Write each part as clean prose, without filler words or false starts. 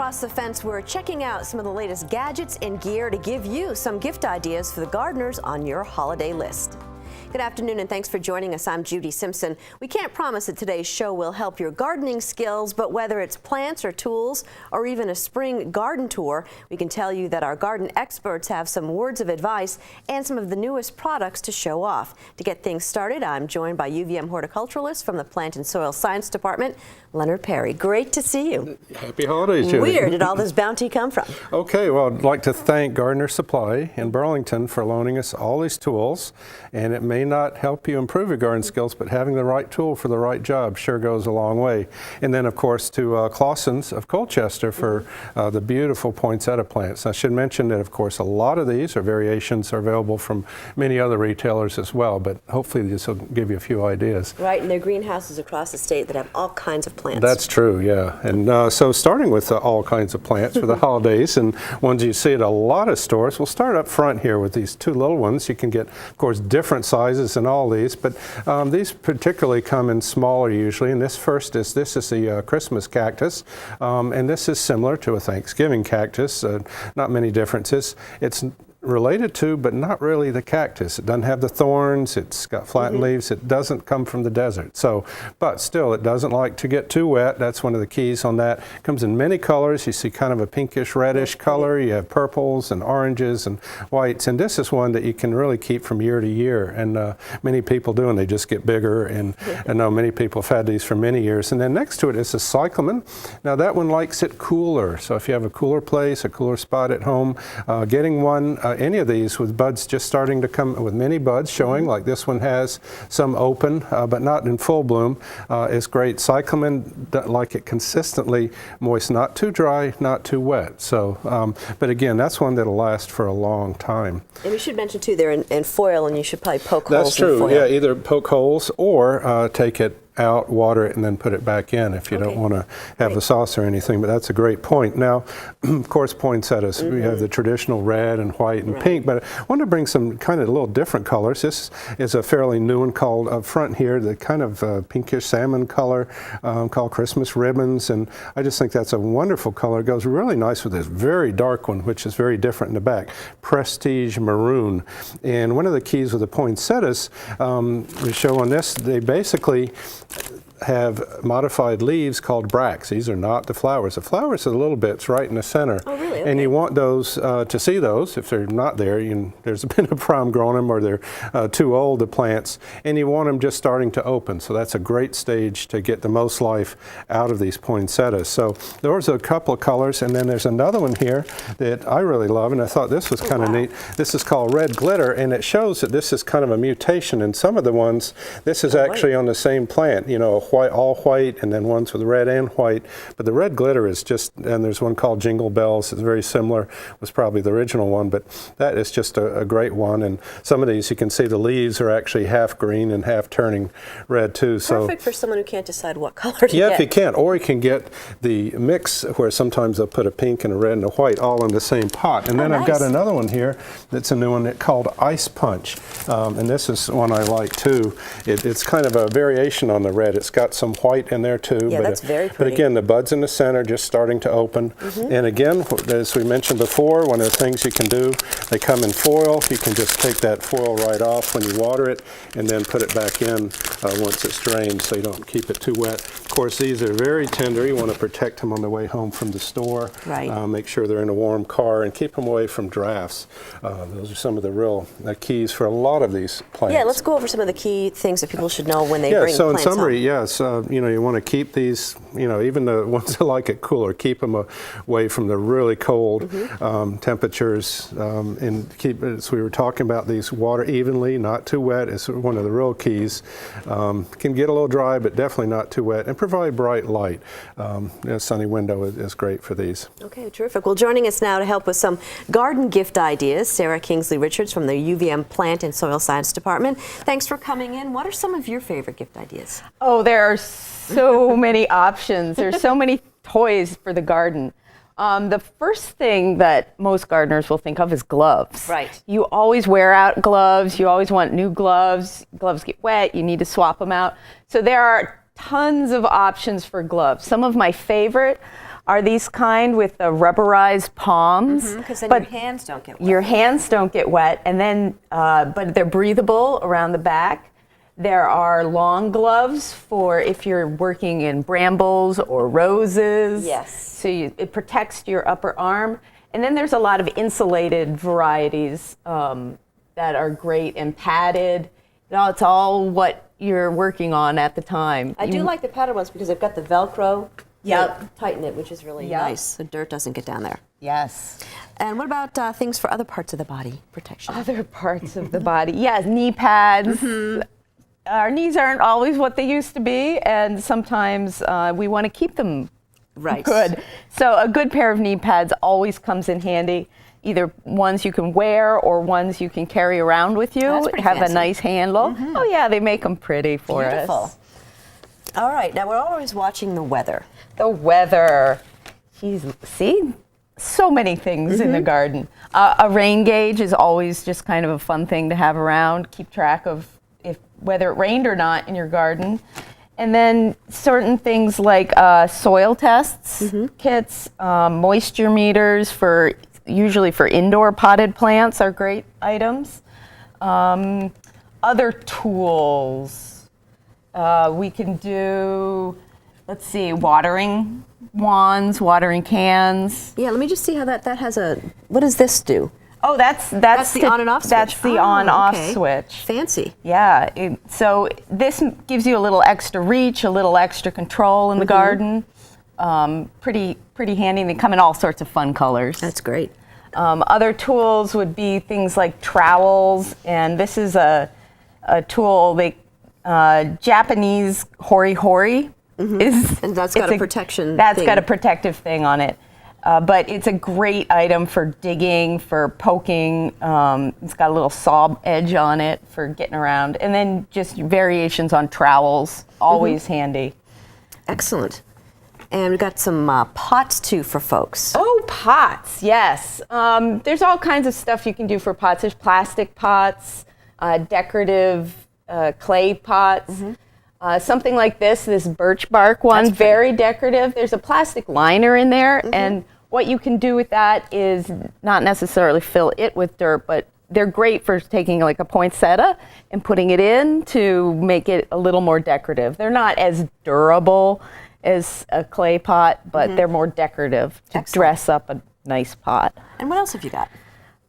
across the fence, we're checking out some of the latest gadgets and gear to give you some gift ideas for the gardeners on your holiday list. Good afternoon and thanks for joining us. I'm Judy Simpson. We can't promise that today's show will help your gardening skills, but whether it's plants or tools or even a spring garden tour, we can tell you that our garden experts have some words of advice and some of the newest products to show off. To get things started, I'm joined by UVM horticulturalist from the Plant and Soil Science Department, Leonard Perry. Great to see you. Happy holidays, Judy. Where did all this bounty come from? Okay, well, I'd like to thank Gardner Supply in Burlington for loaning us all these tools. And it may not help you improve your garden skills, but having the right tool for the right job sure goes a long way. And then, of course, to Clausen's of Colchester for the beautiful poinsettia plants. I should mention that, of course, a lot of these or variations are available from many other retailers as well, but hopefully this will give you a few ideas. Right, and there are greenhouses across the state that have all kinds of plants. That's true, yeah. And so starting with all kinds of plants for the holidays and ones you see at a lot of stores, we'll start up front here with these two little ones. You can get, of course, different sizes in all these, but these particularly come in smaller usually. And this is the Christmas cactus, and this is similar to a Thanksgiving cactus. Not many differences. It's related to, but not really the cactus. It doesn't have the thorns, it's got flattened leaves, it doesn't come from the desert. So, but still, it doesn't like to get too wet. That's one of the keys on that. It comes in many colors. You see kind of a pinkish reddish color. You have purples and oranges and whites. And this is one that you can really keep from year to year. And many people do, and they just get bigger. And I know many people have had these for many years. And then next to it is a cyclamen. Now that one likes it cooler. So if you have a cooler place, a cooler spot at home, getting one, any of these with buds just starting to come, with many buds showing, like this one has some open, but not in full bloom, is great. Cyclamen like it consistently moist, not too dry, not too wet. So, but again, that's one that'll last for a long time. And we should mention too, they're in foil, and you should probably poke holes That's true, in foil. yeah, either poke holes or take it out, water it, and then put it back in if you don't want to have the sauce or anything. But that's a great point. Now, of course, poinsettias. We have the traditional red and white and pink, but I want to bring some kind of little different colors. This is a fairly new one called up front here, the kind of pinkish salmon color called Christmas ribbons, and I just think that's a wonderful color. It goes really nice with this very dark one, which is very different in the back, prestige maroon. And one of the keys with the poinsettias we show on this, they basically have modified leaves called bracts. These are not the flowers. The flowers are the little bits right in the center. Oh, really? Okay. And you want those to see those. If they're not there, there's been a problem growing them, or they're too old, the plants, and you want them just starting to open. So that's a great stage to get the most life out of these poinsettias. So those are a couple of colors, and then there's another one here that I really love, and I thought this was kind of neat. This is called red glitter, and it shows that this is kind of a mutation. In some of the ones, this is actually on the same plant, you know, white, all white, and then ones with red and white. But the red glitter is just, and there's one called Jingle Bells. It's very similar, was probably the original one, but that is just a great one. And some of these, you can see the leaves are actually half green and half turning red too. Perfect for someone who can't decide what color to get. Yeah, if you can, or you can get the mix where sometimes they'll put a pink and a red and a white all in the same pot. And then I've got another one here that's a new one called Ice Punch, and this is one I like too. It's kind of a variation on the red. It's got some white in there too. Yeah, that's very pretty. But again, the buds in the center just starting to open. And again, as we mentioned before, one of the things you can do, they come in foil. You can just take that foil right off when you water it and then put it back in once it's drained so you don't keep it too wet. Of course, these are very tender. You want to protect them on the way home from the store. Right. Make sure they're in a warm car and keep them away from drafts. Those are some of the real keys for a lot of these plants. Yeah, let's go over some of the key things that people should know when they bring so in plants summary, home. yes, you want to keep these, even the ones that like it cooler, keep them away from the really cold temperatures, and keep, as we were talking about, these water evenly, not too wet is one of the real keys. Can get a little dry, but definitely not too wet, and provide bright light. A sunny window is great for these. Okay, terrific. Well, joining us now to help with some garden gift ideas, Sarah Kingsley Richards from the UVM Plant and Soil Science Department. Thanks for coming in. What are some of your favorite gift ideas? Oh, there are so many options. There's so many toys for the garden. The first thing that most gardeners will think of is gloves. Right. You always wear out gloves. You always want new gloves. Gloves get wet. You need to swap them out. So there are tons of options for gloves. Some of my favorite are these kind with the rubberized palms. Because then but your hands don't get wet. your hands don't get wet, and then but they're breathable around the back. There are long gloves for if you're working in brambles or roses. Yes. So it protects your upper arm. And then there's a lot of insulated varieties that are great and padded. It's all what you're working on at the time. I do like the padded ones because they've got the Velcro Yep. to tighten it, which is really Yep. nice. The dirt doesn't get down there. Yes. And what about things for other parts of the body protection? Other parts of the body. Yes, knee pads. Our knees aren't always what they used to be, and sometimes we want to keep them Right. good. So a good pair of knee pads always comes in handy. Either ones you can wear or ones you can carry around with you. That's pretty have fancy. a nice handle. Oh yeah, they make them pretty for Beautiful. us. All right, now we're always watching the weather. The weather. Jeez, see? So many things in the garden. A rain gauge is always just kind of a fun thing to have around. Keep track of whether it rained or not in your garden. And then certain things like soil tests kits, moisture meters usually for indoor potted plants are great items. Other tools, we can do, let's see, watering wands, watering cans. Yeah, let me just see how that has a, what does this do? Oh, that's the on and off switch. That's the Oh, on-off okay. switch. Fancy. Yeah, so this gives you a little extra reach, a little extra control in the garden. Pretty handy. They come in all sorts of fun colors. That's great. Other tools would be things like trowels, and this is a tool. Japanese hori hori is, And that's got a protection That's thing. got a protective thing on it. But it's a great item for digging, for poking. It's got a little saw edge on it for getting around. And then just variations on trowels, always handy. Excellent. And we've got some pots too for folks. Oh, pots, yes. There's all kinds of stuff you can do for pots. There's plastic pots, decorative clay pots. Something like this birch bark one, very decorative. There's a plastic liner in there, and what you can do with that is not necessarily fill it with dirt, but they're great for taking like a poinsettia and putting it in to make it a little more decorative. They're not as durable as a clay pot, but they're more decorative to dress up a nice pot. And what else have you got?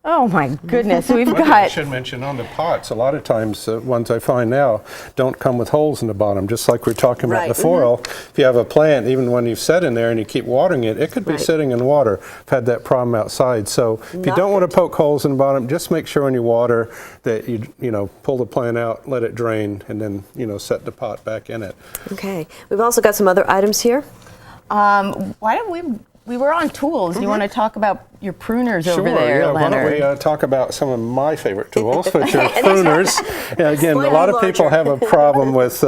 Oh my goodness, we've One thing I got... should mention on the pots, a lot of times ones I find now don't come with holes in the bottom, just like we were talking about Right, the foil. If you have a plant, even when you've set in there and you keep watering it, it could be Right. sitting in water. I've had that problem outside. So if you Not don't want good. to poke holes in the bottom, just make sure when you water that you know, pull the plant out, let it drain, and then, set the pot back in it. Okay. We've also got some other items here. Why don't we were on tools. You want to talk about your pruners over there, yeah. Why Leonard? don't we talk about some of my favorite tools, which are pruners. Yeah, again, a Slightly lot of people larger. have a problem with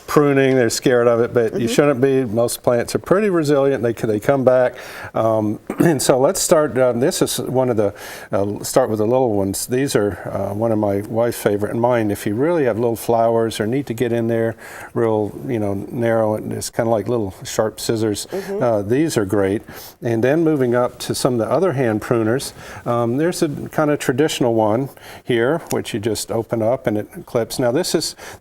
pruning. They're scared of it, but you shouldn't be. Most plants are pretty resilient. They come back. And so let's start. This is one of the, start with the little ones. These are one of my wife's favorite and mine. If you really have little flowers or need to get in there real, narrow, and it's kind of like little sharp scissors, these are great. And then moving up to some of the other hand pruners, there's a kind of traditional one here, which you just open up and it clips. Now there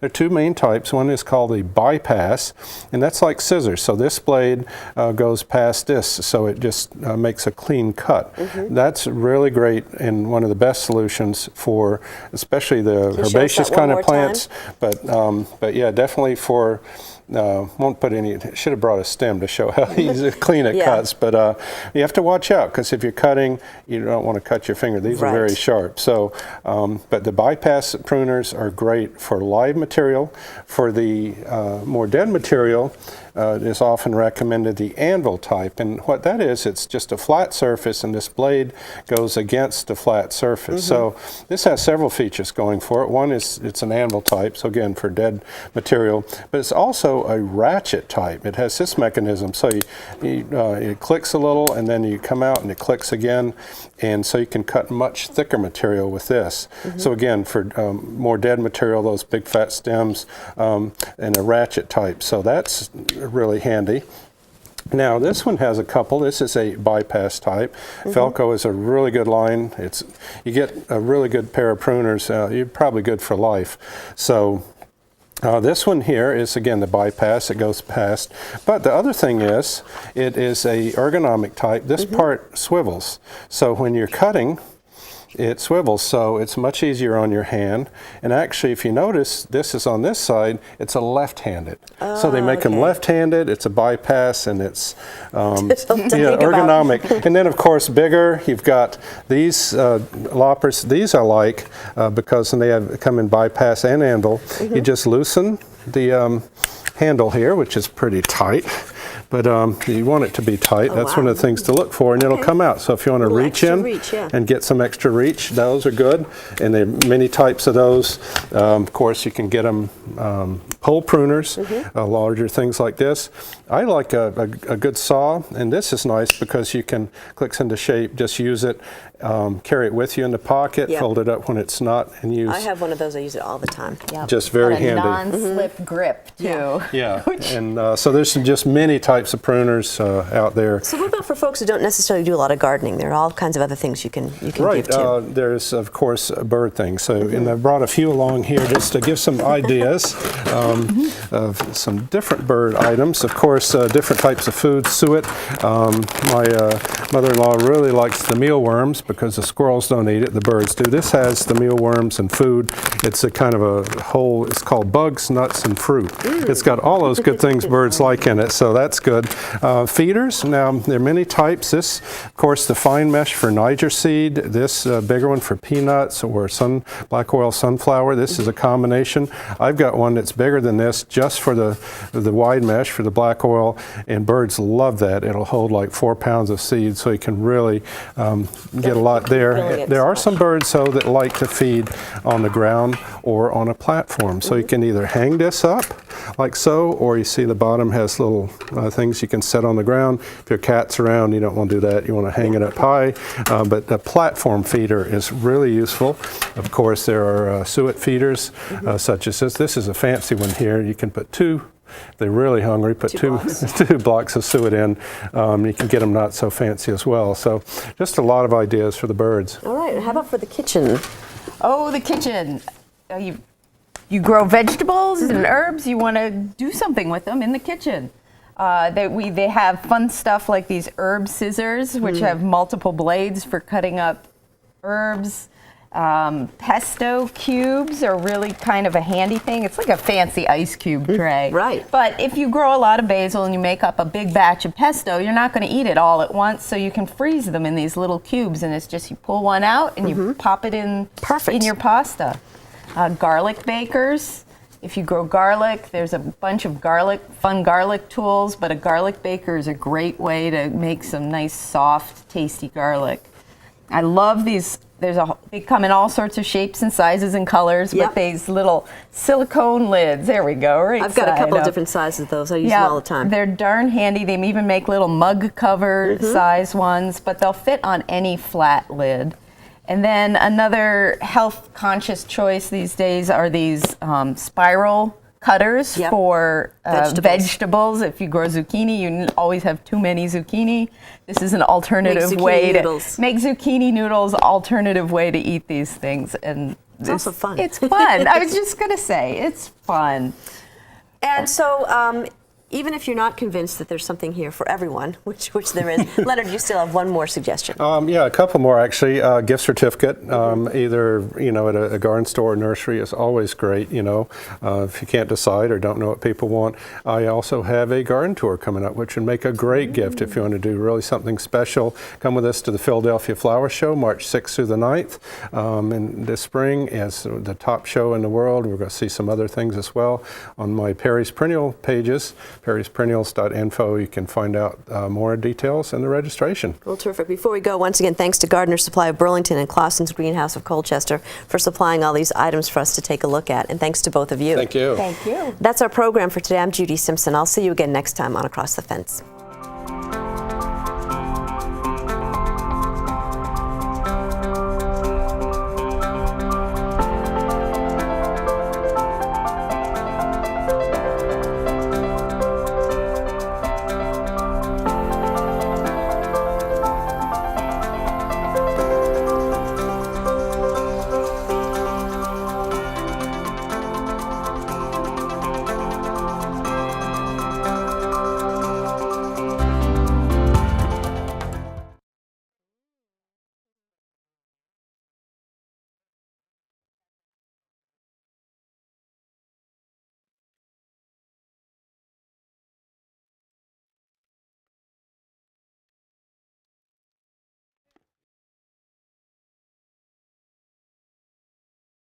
are two main types. One is called the bypass, and that's like scissors. So this blade goes past this, so it just makes a clean cut. That's really great and one of the best solutions for especially the Can you show us herbaceous that one kind more of plants. But yeah, definitely for won't put any, should have brought a stem to show how easy clean it Yeah. cuts, but you have to watch out because if you're cutting, you don't want to cut your finger. These are very Right. sharp. So, but the bypass pruners are great for live material. For the more dead material, it is often recommended the anvil type, and what that is, it's just a flat surface and this blade goes against the flat surface. So this has several features going for it. One is it's an anvil type, so again for dead material, but it's also a ratchet type. It has this mechanism, so it clicks a little and then you come out and it clicks again, and so you can cut much thicker material with this. So again, for more dead material, those big fat stems, and a ratchet type, so that's really handy. Now this one has a couple. This is a bypass type. Felco is a really good line. You get a really good pair of pruners. You're probably good for life. So this one here is, again, the bypass. It goes past. But the other thing is, it is a ergonomic type. This part swivels. So when you're cutting, it swivels, so it's much easier on your hand. And actually, if you notice, this is on this side, it's a left-handed. So they make them left-handed, it's a bypass, and it's ergonomic. And then, of course, bigger. You've got these loppers. These I like because they come in bypass and handle. You just loosen the handle here, which is pretty tight. But you want it to be tight. That's one of the things to look for, and it'll come out. So if you want to reach in and get some extra reach, those are good. And there are many types of those. Of course, you can get them pole pruners, larger things like this. I like a good saw, and this is nice because you can, clicks into shape, just use it, carry it with you in the pocket, fold it up when it's not in use. I have one of those. I use it all the time. Just very handy. Non-slip grip, too. Yeah, and so there's just many types of pruners out there. So what about for folks who don't necessarily do a lot of gardening? There are all kinds of other things you can give to. There's, of course, bird things. So, and I brought a few along here just to give some ideas of some different bird items. Of course, different types of food. Suet. My mother-in-law really likes the mealworms because the squirrels don't eat it, the birds do. This has the mealworms and food. It's a kind of a whole, it's called bugs, nuts, and fruit. It's got all those good things birds like in it, so that's good. Feeders, now there are many types. This, of course, the fine mesh for Niger seed. This bigger one for peanuts or black oil sunflower. This is a combination. I've got one that's bigger than this just for the wide mesh for the black oil, and birds love that. It'll hold like 4 pounds of seed, so you can really get a lot there. There are some birds, though, that like to feed on the ground or on a platform. So you can either hang this up like so, or you see the bottom has little things you can set on the ground. If your cat's around, you don't want to do that. You want to hang it up high. But the platform feeder is really useful. Of course, there are suet feeders such as this. This is a fancy one here. You can put two. If they're really hungry, put two blocks of suet in. You can get them not so fancy as well. So just a lot of ideas for the birds. All right, how about for the kitchen? Oh, the kitchen. You grow vegetables and herbs. You want to do something with them in the kitchen. They have fun stuff like these herb scissors, which have multiple blades for cutting up herbs. Pesto cubes are really kind of a handy thing. It's like a fancy ice cube tray. Right. But if you grow a lot of basil and you make up a big batch of pesto, you're not going to eat it all at once, so you can freeze them in these little cubes, and it's just you pull one out and you pop it in your pasta. Garlic bakers. If you grow garlic, there's a bunch of fun garlic tools, but a garlic baker is a great way to make some nice, soft, tasty garlic. I love these. They come in all sorts of shapes and sizes and colors, but these little silicone lids. There we go. Right. I've got a couple of different sizes of those. I use them all the time. They're darn handy. They even make little mug cover size ones, but they'll fit on any flat lid. And then another health conscious choice these days are these spiral cutters for vegetables. If you grow zucchini, you always have too many zucchini. This is an alternative way to make zucchini noodles, alternative way to eat these things. And it's also fun. It's fun. I was just going to say, it's fun. And so, even if you're not convinced that there's something here for everyone, which there is, Leonard, you still have one more suggestion. Yeah, a couple more actually. Gift certificate, either at a garden store or nursery is always great. If you can't decide or don't know what people want. I also have a garden tour coming up, which would make a great gift if you want to do really something special. Come with us to the Philadelphia Flower Show, March 6th through the 9th. And this spring is the top show in the world. We're going to see some other things as well on my Perry's Perennial pages. Perry'sPerennials.info. You can find out more details and the registration. Well, terrific. Before we go, once again, thanks to Gardener Supply of Burlington and Clausen's Greenhouse of Colchester for supplying all these items for us to take a look at. And thanks to both of you. Thank you. Thank you. That's our program for today. I'm Judy Simpson. I'll see you again next time on Across the Fence.